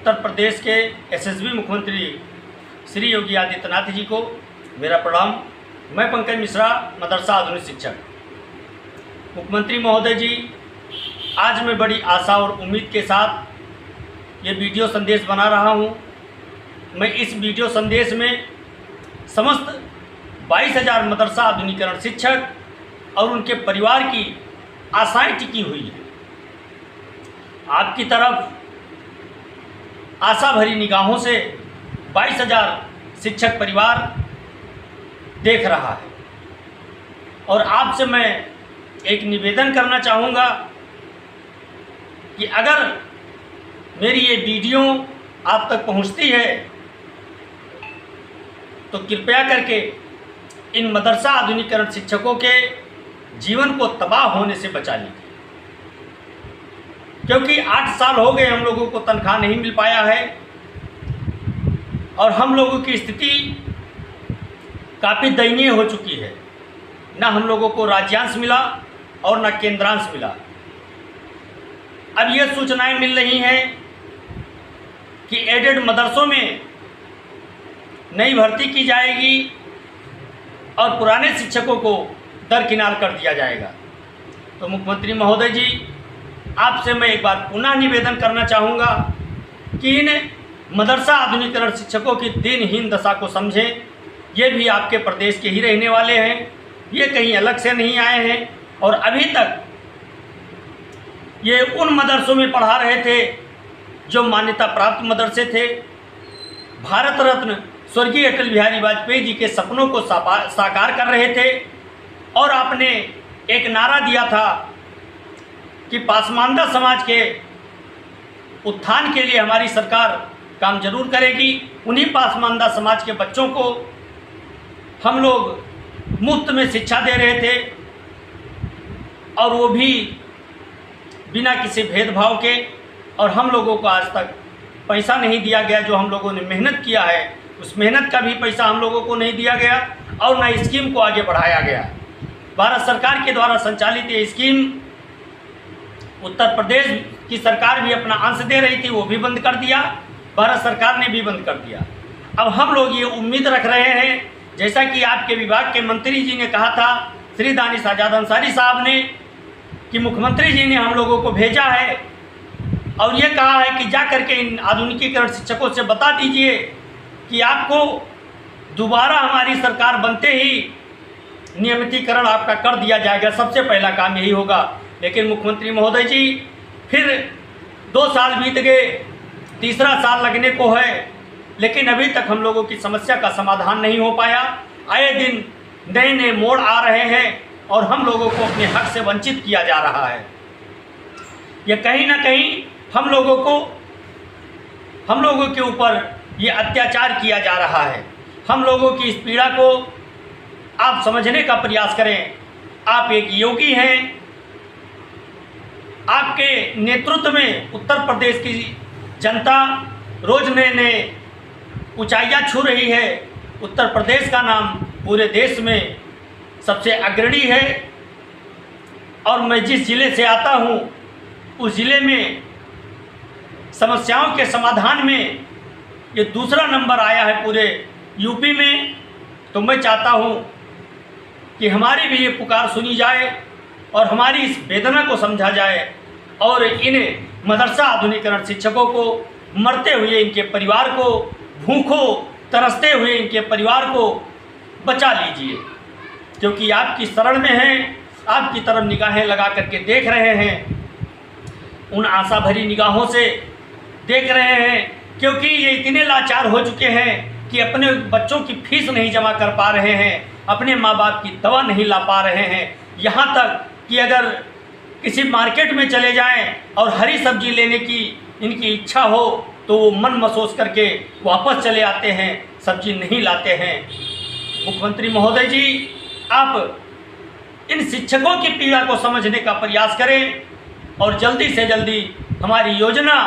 उत्तर प्रदेश के यशस्वी मुख्यमंत्री श्री योगी आदित्यनाथ जी को मेरा प्रणाम। मैं पंकज मिश्रा, मदरसा आधुनिक शिक्षक। मुख्यमंत्री महोदय जी, आज मैं बड़ी आशा और उम्मीद के साथ ये वीडियो संदेश बना रहा हूँ। मैं इस वीडियो संदेश में समस्त 22,000 मदरसा आधुनिकीकरण शिक्षक और उनके परिवार की आशाएं टिकी हुई है। आपकी तरफ आशा भरी निगाहों से 22,000 शिक्षक परिवार देख रहा है और आपसे मैं एक निवेदन करना चाहूँगा कि अगर मेरी ये वीडियो आप तक पहुँचती है तो कृपया करके इन मदरसा आधुनिकीकरण शिक्षकों के जीवन को तबाह होने से बचा लीजिए, क्योंकि 8 साल हो गए हम लोगों को तनख्वाह नहीं मिल पाया है और हम लोगों की स्थिति काफ़ी दयनीय हो चुकी है। ना हम लोगों को राज्यांश मिला और ना केंद्रांश मिला। अब ये सूचनाएं मिल रही हैं कि एडेड मदरसों में नई भर्ती की जाएगी और पुराने शिक्षकों को दरकिनार कर दिया जाएगा। तो मुख्यमंत्री महोदय जी, आपसे मैं एक बार पुनः निवेदन करना चाहूँगा कि इन मदरसा आधुनिकीकरण शिक्षकों की दीनहीन दशा को समझें। ये भी आपके प्रदेश के ही रहने वाले हैं, ये कहीं अलग से नहीं आए हैं और अभी तक ये उन मदरसों में पढ़ा रहे थे जो मान्यता प्राप्त मदरसे थे। भारत रत्न स्वर्गीय अटल बिहारी वाजपेयी जी के सपनों को साकार कर रहे थे और आपने एक नारा दिया था कि पासमानदा समाज के उत्थान के लिए हमारी सरकार काम जरूर करेगी। उन्हीं पासमानदा समाज के बच्चों को हम लोग मुफ्त में शिक्षा दे रहे थे और वो भी बिना किसी भेदभाव के, और हम लोगों को आज तक पैसा नहीं दिया गया। जो हम लोगों ने मेहनत किया है उस मेहनत का भी पैसा हम लोगों को नहीं दिया गया और ना स्कीम को आगे बढ़ाया गया। भारत सरकार के द्वारा संचालित ये स्कीम उत्तर प्रदेश की सरकार भी अपना अंश दे रही थी, वो भी बंद कर दिया, भारत सरकार ने भी बंद कर दिया। अब हम लोग ये उम्मीद रख रहे हैं, जैसा कि आपके विभाग के मंत्री जी ने कहा था, श्री दानिश आज़ाद अंसारी साहब ने, कि मुख्यमंत्री जी ने हम लोगों को भेजा है और ये कहा है कि जा करके इन आधुनिकीकरण शिक्षकों से बता दीजिए कि आपको दोबारा हमारी सरकार बनते ही नियमितीकरण आपका कर दिया जाएगा। सबसे पहला काम यही होगा। लेकिन मुख्यमंत्री महोदय जी, फिर 2 साल बीत गए, तीसरा साल लगने को है, लेकिन अभी तक हम लोगों की समस्या का समाधान नहीं हो पाया। आए दिन नए नए मोड़ आ रहे हैं और हम लोगों को अपने हक से वंचित किया जा रहा है। ये कहीं ना कहीं हम लोगों के ऊपर ये अत्याचार किया जा रहा है। हम लोगों की इस पीड़ा को आप समझने का प्रयास करें। आप एक योगी हैं, आपके नेतृत्व में उत्तर प्रदेश की जनता रोज नए नए ऊंचाइयां छू रही है। उत्तर प्रदेश का नाम पूरे देश में सबसे अग्रणी है और मैं जिस ज़िले से आता हूं उस ज़िले में समस्याओं के समाधान में ये दूसरा नंबर आया है पूरे यूपी में। तो मैं चाहता हूं कि हमारी भी ये पुकार सुनी जाए और हमारी इस वेदना को समझा जाए और इन मदरसा आधुनिकीकरण शिक्षकों को, मरते हुए इनके परिवार को, भूखों तरसते हुए इनके परिवार को बचा लीजिए, क्योंकि आपकी शरण में हैं, आपकी तरफ निगाहें लगा करके देख रहे हैं, उन आशा भरी निगाहों से देख रहे हैं, क्योंकि ये इतने लाचार हो चुके हैं कि अपने बच्चों की फीस नहीं जमा कर पा रहे हैं, अपने माँ बाप की दवा नहीं ला पा रहे हैं। यहाँ तक कि अगर किसी मार्केट में चले जाएं और हरी सब्जी लेने की इनकी इच्छा हो तो वो मन महसूस करके वापस चले आते हैं, सब्जी नहीं लाते हैं। मुख्यमंत्री महोदय जी, आप इन शिक्षकों की पीड़ा को समझने का प्रयास करें और जल्दी से जल्दी हमारी योजना,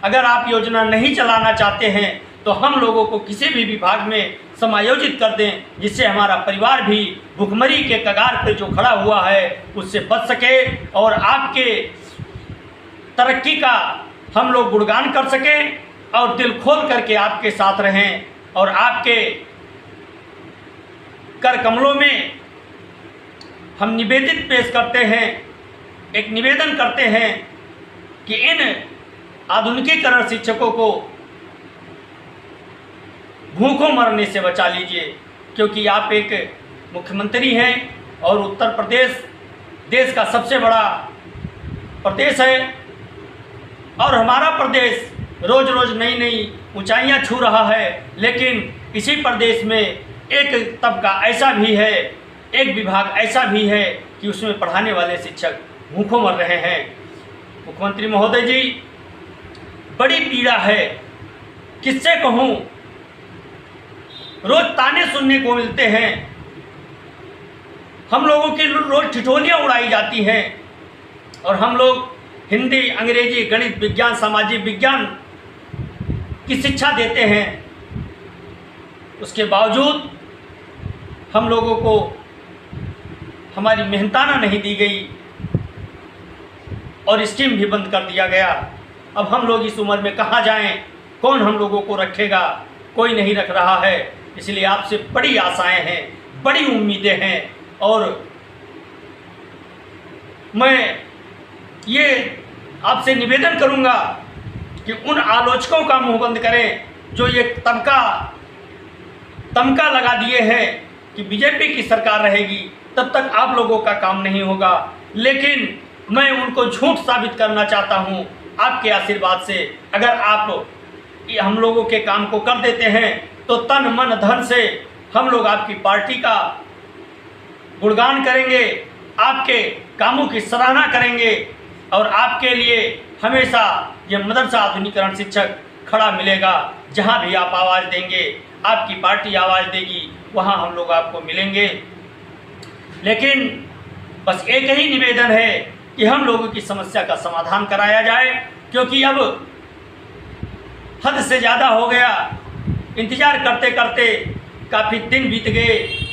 अगर आप योजना नहीं चलाना चाहते हैं तो हम लोगों को किसी भी विभाग में समायोजित कर दें, जिससे हमारा परिवार भी भुखमरी के कगार पर जो खड़ा हुआ है उससे बच सके और आपके तरक्की का हम लोग गुणगान कर सकें और दिल खोल करके आपके साथ रहें और आपके कर कमलों में हम निवेदित पेश करते हैं, एक निवेदन करते हैं कि इन आधुनिकीकरण शिक्षकों को भूखों मरने से बचा लीजिए, क्योंकि आप एक मुख्यमंत्री हैं और उत्तर प्रदेश देश का सबसे बड़ा प्रदेश है और हमारा प्रदेश रोज रोज नई नई ऊंचाइयां छू रहा है। लेकिन इसी प्रदेश में एक तबका ऐसा भी है, एक विभाग ऐसा भी है कि उसमें पढ़ाने वाले शिक्षक भूखों मर रहे हैं। मुख्यमंत्री महोदय जी, बड़ी पीड़ा है, किससे कहूँ। रोज ताने सुनने को मिलते हैं, हम लोगों की रोज ठिठोलियाँ उड़ाई जाती हैं और हम लोग हिंदी, अंग्रेजी, गणित, विज्ञान, सामाजिक विज्ञान की शिक्षा देते हैं। उसके बावजूद हम लोगों को हमारी मेहनताना नहीं दी गई और स्कीम भी बंद कर दिया गया। अब हम लोग इस उम्र में कहाँ जाएं, कौन हम लोगों को रखेगा, कोई नहीं रख रहा है। इसलिए आपसे बड़ी आशाएं हैं, बड़ी उम्मीदें हैं और मैं ये आपसे निवेदन करूंगा कि उन आलोचकों का मुंह बंद करें जो ये तमका लगा दिए हैं कि बीजेपी की सरकार रहेगी तब तक आप लोगों का काम नहीं होगा। लेकिन मैं उनको झूठ साबित करना चाहता हूं आपके आशीर्वाद से। अगर आप हम लोगों के काम को कर देते हैं तो तन मन धन से हम लोग आपकी पार्टी का गुणगान करेंगे, आपके कामों की सराहना करेंगे और आपके लिए हमेशा ये मदरसा आधुनिकीकरण शिक्षक खड़ा मिलेगा। जहां भी आप आवाज़ देंगे, आपकी पार्टी आवाज़ देगी, वहां हम लोग आपको मिलेंगे। लेकिन बस एक ही निवेदन है कि हम लोगों की समस्या का समाधान कराया जाए, क्योंकि अब हद से ज़्यादा हो गया। इंतज़ार करते करते काफ़ी दिन बीत गए।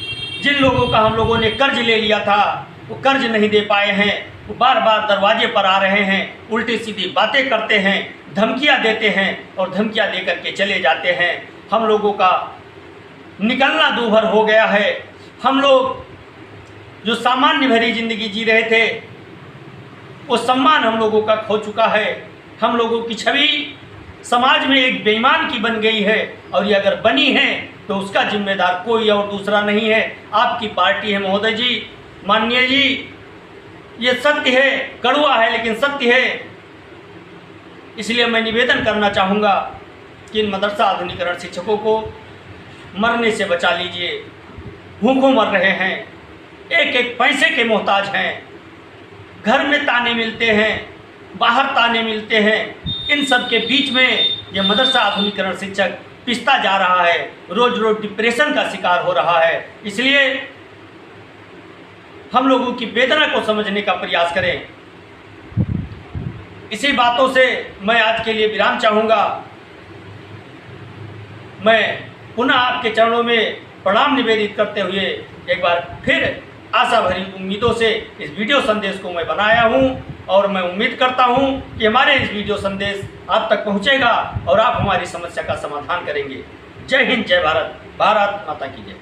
जिन लोगों का हम लोगों ने कर्ज ले लिया था वो कर्ज नहीं दे पाए हैं, वो बार बार दरवाजे पर आ रहे हैं, उल्टी सीधी बातें करते हैं, धमकियां देते हैं और धमकियां दे करके चले जाते हैं। हम लोगों का निकलना दूभर हो गया है। हम लोग जो सामान्य भरी ज़िंदगी जी रहे थे वो सम्मान हम लोगों का खो चुका है। हम लोगों की छवि समाज में एक बेईमान की बन गई है और ये अगर बनी है तो उसका जिम्मेदार कोई और दूसरा नहीं है, आपकी पार्टी है महोदय जी, माननीय जी। ये सत्य है, कड़वा है लेकिन सत्य है। इसलिए मैं निवेदन करना चाहूँगा कि इन मदरसा आधुनिकीकरण शिक्षकों को मरने से बचा लीजिए। भूखों मर रहे हैं, एक एक पैसे के मोहताज हैं, घर में ताने मिलते हैं, बाहर ताने मिलते हैं। इन सब के बीच में ये मदरसा आधुनिकीकरण शिक्षक पिसता जा रहा है, रोज रोज डिप्रेशन का शिकार हो रहा है। इसलिए हम लोगों की वेदना को समझने का प्रयास करें। इसी बातों से मैं आज के लिए विराम चाहूँगा। मैं पुनः आपके चरणों में प्रणाम निवेदित करते हुए एक बार फिर आशा भरी उम्मीदों से इस वीडियो संदेश को मैं बनाया हूं और मैं उम्मीद करता हूं कि हमारे इस वीडियो संदेश आप तक पहुंचेगा और आप हमारी समस्या का समाधान करेंगे। जय हिंद, जय भारत, भारत माता की जय।